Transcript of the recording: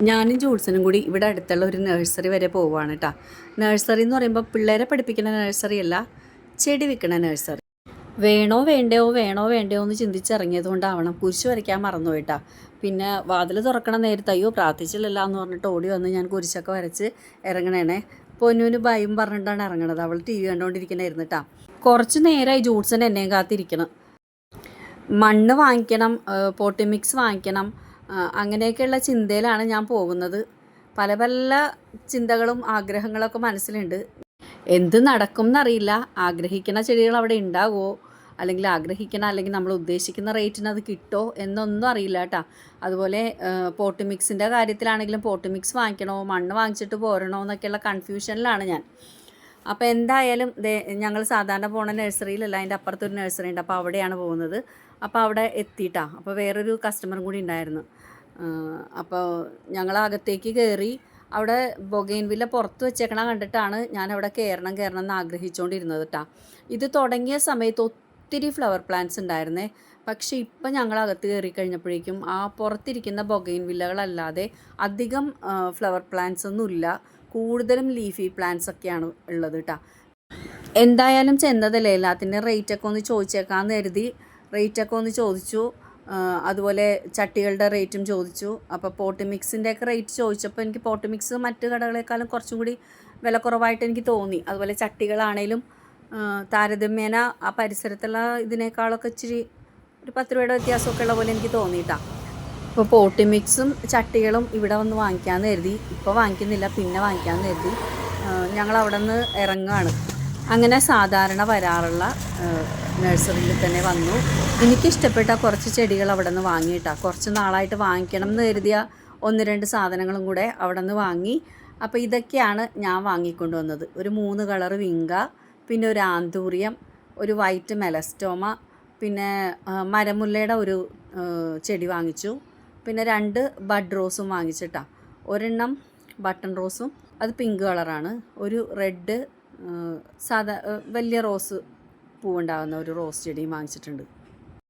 ഞാനും ജൂൾസനും കൂടി ഇവിടെ അടുത്തുള്ള ഒരു നഴ്സറി വരെ പോവുകയാണ് കേട്ടോ. നഴ്സറി എന്ന് പറയുമ്പോൾ പിള്ളേരെ പഠിപ്പിക്കുന്ന നഴ്സറി അല്ല, ചെടി വിൽക്കുന്ന നഴ്സറി. വേണോ വേണ്ടയോ എന്ന് ചിന്തിച്ചിറങ്ങിയത് കൊണ്ടാവണം കുരിശ് വരയ്ക്കാൻ മറന്നു പോയിട്ടാ. പിന്നെ വാതിൽ തുറക്കണ നേരത്തെ അയ്യോ പ്രാർത്ഥിച്ചില്ലല്ലോ എന്ന് പറഞ്ഞിട്ട് ഓടി വന്ന് ഞാൻ കുരിശൊക്കെ വരച്ച് ഇറങ്ങണേനെ. പൊന്നുവിന് ഭയം പറഞ്ഞിട്ടാണ് ഇറങ്ങണത്. അവൾ ടി വി കണ്ടുകൊണ്ടിരിക്കണായിരുന്നു കേട്ടോ. കുറച്ച് നേരമായി ജൂൾസൻ എന്നെയും കാത്തിരിക്കണം. മണ്ണ് വാങ്ങിക്കണം, പോട്ടി മിക്സ് വാങ്ങിക്കണം, അങ്ങനെയൊക്കെയുള്ള ചിന്തയിലാണ് ഞാൻ പോകുന്നത്. പല പല ചിന്തകളും ആഗ്രഹങ്ങളൊക്കെ മനസ്സിലുണ്ട്. എന്ത് നടക്കും എന്നറിയില്ല. ആഗ്രഹിക്കുന്ന ചെടികൾ അവിടെ ഉണ്ടാകുമോ, അല്ലെങ്കിൽ നമ്മൾ ഉദ്ദേശിക്കുന്ന റേറ്റിന് അത് കിട്ടുമോ എന്നൊന്നും അറിയില്ല കേട്ടോ. അതുപോലെ പോട്ടി മിക്സിൻ്റെ കാര്യത്തിലാണെങ്കിലും പോട്ടി മിക്സ് വാങ്ങിക്കണോ മണ്ണ് വാങ്ങിച്ചിട്ട് പോരണോ എന്നൊക്കെയുള്ള കൺഫ്യൂഷനിലാണ് ഞാൻ. അപ്പോൾ എന്തായാലും ഞങ്ങൾ സാധാരണ പോണ നഴ്സറിയിലല്ല, അതിൻ്റെ അപ്പുറത്തൊരു നഴ്സറി ഉണ്ട്. അപ്പോൾ അവിടെയാണ് പോകുന്നത്. അപ്പോൾ അവിടെ എത്തിയിട്ടാണ്. അപ്പോൾ വേറൊരു കസ്റ്റമറും കൂടി ഉണ്ടായിരുന്നു. അപ്പോൾ ഞങ്ങൾ അകത്തേക്ക് കയറി. അവിടെ ബൊഗെയിൻവില്ല പുറത്ത് വെച്ചേക്കണ കണ്ടിട്ടാണ് ഞാൻ അവിടെ കയറണം എന്ന് ആഗ്രഹിച്ചുകൊണ്ടിരുന്നത് കേട്ടോ. ഇത് തുടങ്ങിയ സമയത്ത് ഒത്തിരി ഫ്ലവർ പ്ലാന്റ്സ് ഉണ്ടായിരുന്നേ. പക്ഷേ ഇപ്പം ഞങ്ങൾ അകത്ത് കയറി കഴിഞ്ഞപ്പോഴേക്കും ആ പുറത്തിരിക്കുന്ന ബൊഗെയിൻവില്ലകളല്ലാതെ അധികം ഫ്ലവർ പ്ലാന്റ്സ് ഒന്നുമില്ല. കൂടുതലും ലീഫി പ്ലാന്റ്സ് ഒക്കെയാണ് ഉള്ളത് കേട്ടോ. എന്തായാലും ചെന്നതല്ലേ, എല്ലാത്തിൻ്റെ റേറ്റൊക്കെ ഒന്ന് ചോദിച്ചേക്കാമെന്ന് കരുതി. റേറ്റൊക്കെ ഒന്ന് ചോദിച്ചു. അതുപോലെ ചട്ടികളുടെ റേറ്റും ചോദിച്ചു. അപ്പോൾ പോട്ടി മിക്സിൻ്റെയൊക്കെ റേറ്റ് ചോദിച്ചപ്പോൾ എനിക്ക് പോട്ടി മിക്സ് മറ്റ് കടകളെക്കാളും കുറച്ചും കൂടി വില കുറവായിട്ട് എനിക്ക് തോന്നി. അതുപോലെ ചട്ടികളാണേലും താരതമ്യേന ആ പരിസരത്തുള്ള ഇതിനേക്കാളൊക്കെ ഇച്ചിരി ഒരു 10 രൂപയുടെ വ്യത്യാസമൊക്കെ ഉള്ള പോലെ എനിക്ക് തോന്നിയിട്ടാണ്. അപ്പോൾ പോട്ടി മിക്സും ചട്ടികളും ഇവിടെ വന്ന് വാങ്ങിക്കാമെന്ന് കരുതി. ഇപ്പോൾ വാങ്ങിക്കുന്നില്ല, പിന്നെ വാങ്ങിക്കാമെന്ന് കരുതി ഞങ്ങൾ അവിടെ നിന്ന് ഇറങ്ങുകയാണ്. അങ്ങനെ സാധാരണ വരാറുള്ള നഴ്സറിയിൽ തന്നെ വന്നു. എനിക്കിഷ്ടപ്പെട്ട കുറച്ച് ചെടികൾ അവിടെ നിന്ന് വാങ്ങിയിട്ടാണ്. കുറച്ച് നാളായിട്ട് വാങ്ങിക്കണം എന്ന് കരുതിയ 1-2 സാധനങ്ങളും കൂടെ അവിടെ നിന്ന് വാങ്ങി. അപ്പോൾ ഇതൊക്കെയാണ് ഞാൻ വാങ്ങിക്കൊണ്ടുവന്നത്. ഒരു 3 കളർ വിങ്ക, പിന്നെ ഒരു ആന്തൂറിയം, ഒരു വൈറ്റ് മെലസ്റ്റോമ, പിന്നെ മരമുല്ലയുടെ ഒരു ചെടി വാങ്ങിച്ചു. പിന്നെ 2 ബഡ് റോസും വാങ്ങിച്ചിട്ടാണ്. ഒരെണ്ണം ബട്ടൺ റോസും, അത് പിങ്ക് കളറാണ്. ഒരു റെഡ് സാധാ വലിയ റോസ് പൂവുണ്ടാകുന്ന ഒരു റോസ് ചെടിയും വാങ്ങിച്ചിട്ടുണ്ട്.